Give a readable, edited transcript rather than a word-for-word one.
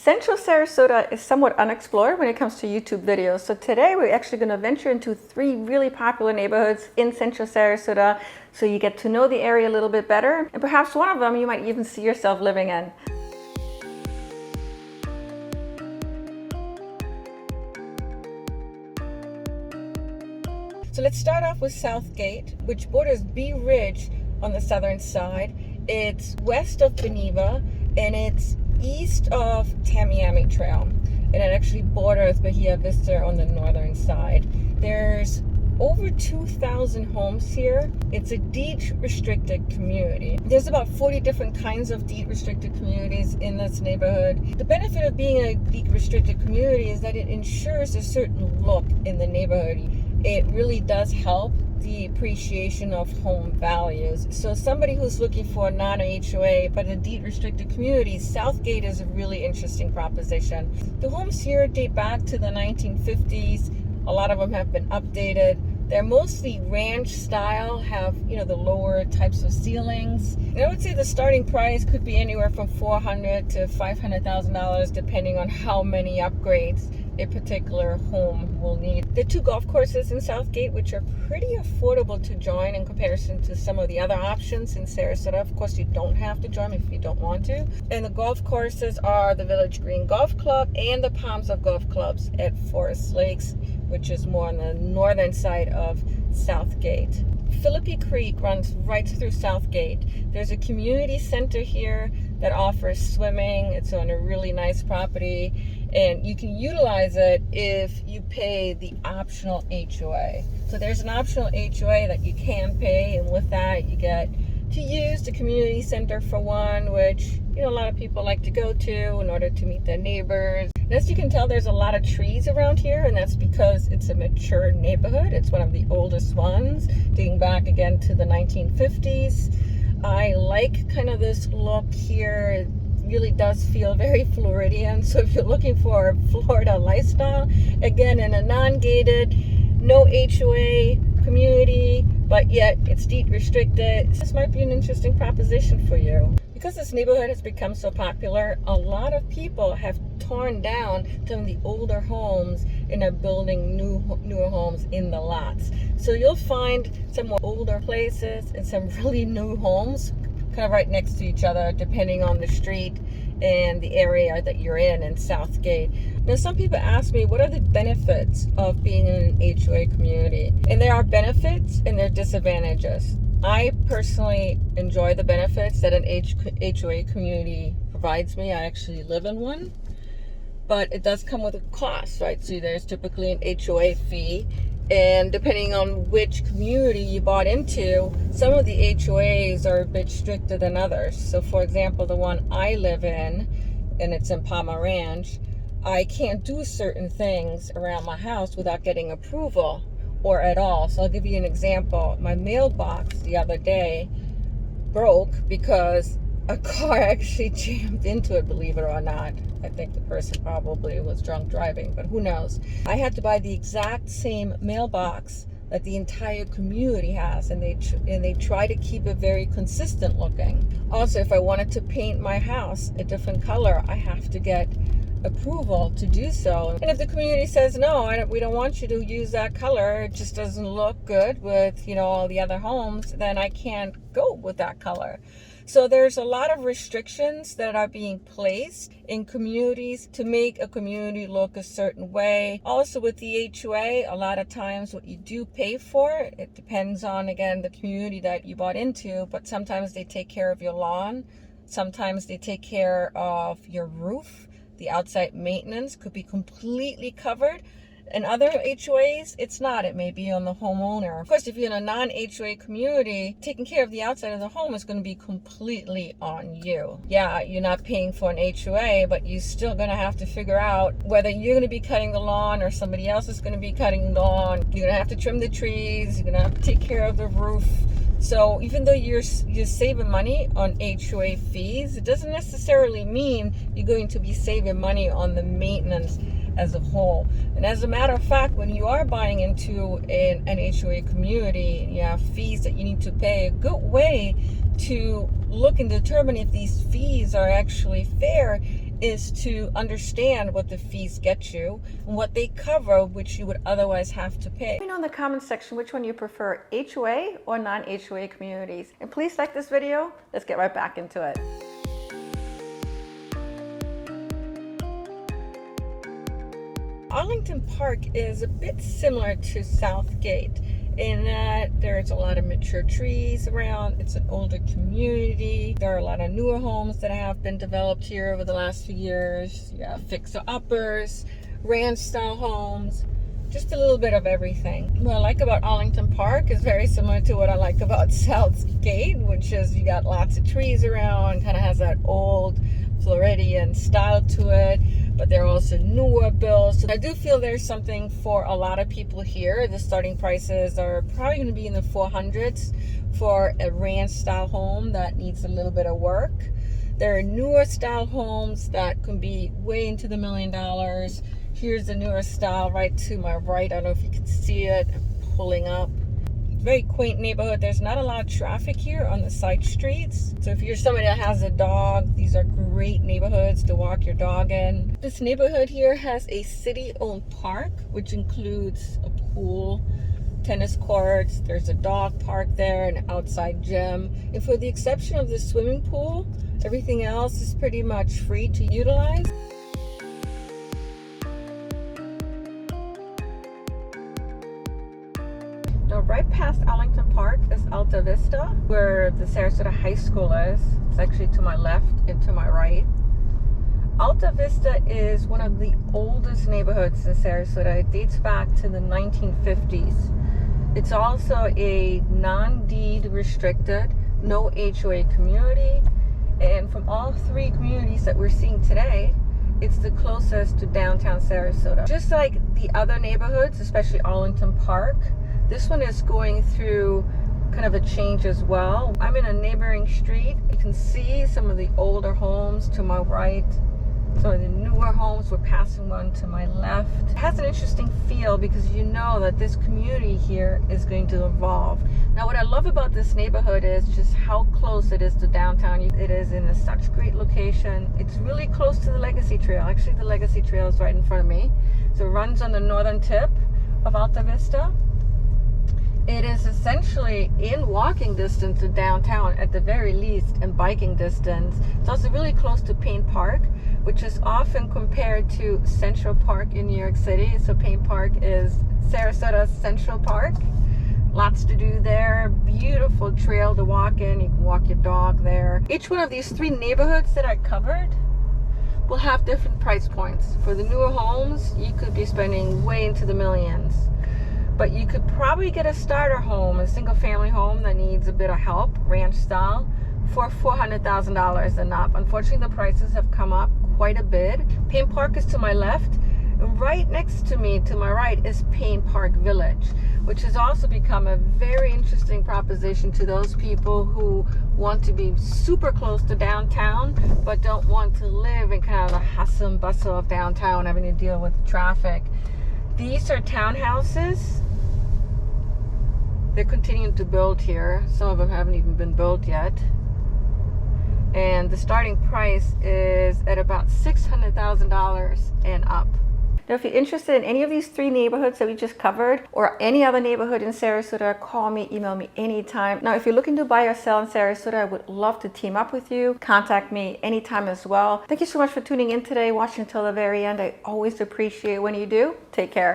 Central Sarasota is somewhat unexplored when it comes to YouTube videos. So today we're actually going to venture into 3 really popular neighborhoods in Central Sarasota so you get to know the area a little bit better. And perhaps one of them you might even see yourself living in. So let's start off with Southgate, which borders Bee Ridge on the southern side. It's west of Geneva and it's east of Tamiami Trail, and it actually borders Bahia Vista on the northern side. There's over 2,000 homes here. It's a deed restricted community. There's about 40 different kinds of deed restricted communities in this neighborhood. The benefit of being a deed restricted community is that it ensures a certain look in the neighborhood. It really does help the appreciation of home values. So somebody who's looking for a non-HOA but a deed restricted community, Southgate is a really interesting proposition. The homes here date back to the 1950s. A lot of them have been updated. They're mostly ranch style, have the lower types of ceilings. And I would say the starting price could be anywhere from $400,000 to $500,000 depending on how many upgrades a particular home will need. There are 2 golf courses in Southgate, which are pretty affordable to join in comparison to some of the other options in Sarasota. Of course, you don't have to join if you don't want to. And the golf courses are the Village Green Golf Club and the Palms of Golf Clubs at Forest Lakes, which is more on the northern side of Southgate. Philippi Creek runs right through Southgate. There's a community center here that offers swimming. It's on a really nice property, and you can utilize it if you pay the optional HOA. So there's an optional HOA that you can pay, and with that you get to use the community center for one, which a lot of people like to go to in order to meet their neighbors. And as you can tell, there's a lot of trees around here, and that's because it's a mature neighborhood. It's one of the oldest ones, dating back again to the 1950s. I like kind of this look here. It really does feel very Floridian. So if you're looking for a Florida lifestyle, again, in a non-gated, no HOA community, but yet it's deed restricted, this might be an interesting proposition for you. Because this neighborhood has become so popular, a lot of people have torn down some of the older homes and are building newer homes in the lots. So you'll find some more older places and some really new homes kind of right next to each other, depending on the street and the area that you're in Southgate. Now, some people ask me, what are the benefits of being in an HOA community? And there are benefits and there are disadvantages. I personally enjoy the benefits that an HOA community provides me. I actually live in one, but it does come with a cost, right? So there's typically an HOA fee, and depending on which community you bought into, some of the HOAs are a bit stricter than others. So for example, the one I live in, and it's in Palma Ranch, I can't do certain things around my house without getting approval or at all. So I'll give you an example. My mailbox the other day broke because a car actually jammed into it, believe it or not. I think the person probably was drunk driving, but who knows. I had to buy the exact same mailbox that the entire community has, and they try to keep it very consistent looking. Also, if I wanted to paint my house a different color, I have to get approval to do so. And if the community says no, we don't want you to use that color, it just doesn't look good with all the other homes, then I can't go with that color. So there's a lot of restrictions that are being placed in communities to make a community look a certain way. Also with the HOA, a lot of times what you do pay for, it depends on, again, the community that you bought into, but sometimes they take care of your lawn. Sometimes they take care of your roof. The outside maintenance could be completely covered. In other HOAs, it's not. It may be on the homeowner. Of course, if you're in a non-HOA community, taking care of the outside of the home is going to be completely on you. Yeah, you're not paying for an HOA, but you're still going to have to figure out whether you're going to be cutting the lawn or somebody else is going to be cutting the lawn. You're going to have to trim the trees. You're going to have to take care of the roof. So even though you're saving money on HOA fees, it doesn't necessarily mean you're going to be saving money on the maintenance as a whole. And as a matter of fact, when you are buying into an HOA community, you have fees that you need to pay. A good way to look and determine if these fees are actually fair is to understand what the fees get you and what they cover, which you would otherwise have to pay. Let me know in the comments section which one you prefer, HOA or non-HOA communities. And please like this video. Let's get right back into it. Arlington Park is a bit similar to Southgate in that there's a lot of mature trees around. It's an older community. There are a lot of newer homes that have been developed here over the last few years. You have fixer-uppers, ranch-style homes, just a little bit of everything. What I like about Arlington Park is very similar to what I like about Southgate, which is you got lots of trees around, kind of has that old Floridian style to it, but they're also newer builds. So I do feel there's something for a lot of people here. The starting prices are probably going to be in the 400s for a ranch style home that needs a little bit of work. There are newer style homes that can be way into the $1 million. Here's the newer style right to my right. I don't know if you can see it. I'm pulling up. Very quaint neighborhood. There's not a lot of traffic here on the side streets. So if you're somebody that has a dog, these are great neighborhoods to walk your dog in. This neighborhood here has a city-owned park, which includes a pool, tennis courts. There's a dog park there, an outside gym. And for the exception of the swimming pool, everything else is pretty much free to utilize. Now, right past Arlington Park is Alta Vista, where the Sarasota High School is. It's actually to my left and to my right. Alta Vista is one of the oldest neighborhoods in Sarasota. It dates back to the 1950s. It's also a non-deed restricted, no HOA community. And from all three communities that we're seeing today, it's the closest to downtown Sarasota. Just like the other neighborhoods, especially Arlington Park, this one is going through kind of a change as well. I'm in a neighboring street. You can see some of the older homes to my right. Some of the newer homes. We're passing one to my left. It has an interesting feel because you know that this community here is going to evolve. Now, what I love about this neighborhood is just how close it is to downtown. It is in such great location. It's really close to the Legacy Trail. Actually, the Legacy Trail is right in front of me. So it runs on the northern tip of Alta Vista. It is essentially in walking distance to downtown at the very least, and biking distance. It's also really close to Payne Park, which is often compared to Central Park in New York City. So Payne Park is Sarasota's Central Park. Lots to do there. Beautiful trail to walk in. You can walk your dog there. Each one of these three neighborhoods that I covered will have different price points. For the newer homes, you could be spending way into the millions. But you could probably get a starter home, a single family home that needs a bit of help, ranch style, for $400,000 and up. Unfortunately, the prices have come up quite a bit. Payne Park is to my left. And right next to me, to my right, is Payne Park Village, which has also become a very interesting proposition to those people who want to be super close to downtown, but don't want to live in kind of the hustle and bustle of downtown, having to deal with traffic. These are townhouses. They're continuing to build here. Some of them haven't even been built yet. And the starting price is at about $600,000 and up. Now, if you're interested in any of these three neighborhoods that we just covered, or any other neighborhood in Sarasota, call me, email me anytime. Now, if you're looking to buy or sell in Sarasota, I would love to team up with you. Contact me anytime as well. Thank you so much for tuning in today, watching until the very end. I always appreciate when you do. Take care.